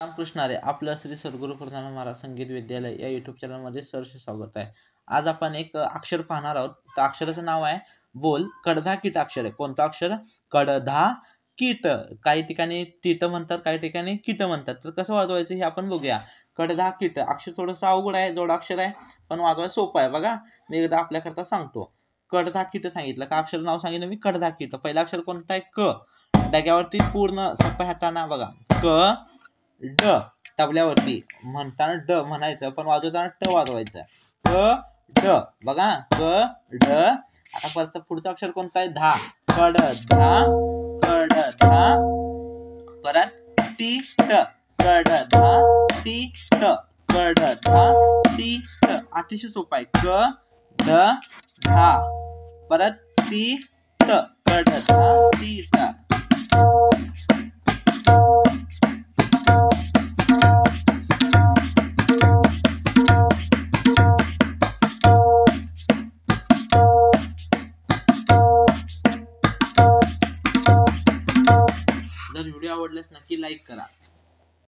रामकृष्ण हरी. आपलं श्री सद्गुरू कृष्णानंद महाराज संगीत विद्यालय या युट्यूब चॅनलमध्ये सहर्ष स्वागत आहे. आज आपण एक अक्षर पाहणार आहोत. त्या अक्षराचं नाव आहे बोल. कडधा कीट अक्षर आहे. कोणतं अक्षर? कडधा कीट. काही ठिकाणी टीट म्हणतात, काही ठिकाणी कीट म्हणतात. तर कसं वाजवायचं हे आपण बघूया. कडधा कीट अक्षर थोडंसं अवघड आहे, जोड अक्षर आहे, पण वाजवायला सोपं आहे. बघा मी एकदा आपल्याकरता सांगतो. कडधा कीट सांगितलं का, अक्षर नाव सांगितलं मी कडधा कीट. पहिलं अक्षर कोणतं आहे? क. डग्यावरती पूर्ण सप्पा हाताना बघा. क ड. तबल्यावरती म्हणताना ड म्हणायचं, पण वाजवताना ट वाजवायचं. क ड. बघा क ड. आता पुढचं अक्षर कोणतं आहे? धा. कड धा. कड धा. परत टी ट. कड धा टी ट. कड धा टी ट. अतिशय सोपं आहे. क ड धा. परत टी ट. कड धा टी ट. जर व्हिडिओ आवडल्यास नक्की लाईक करा.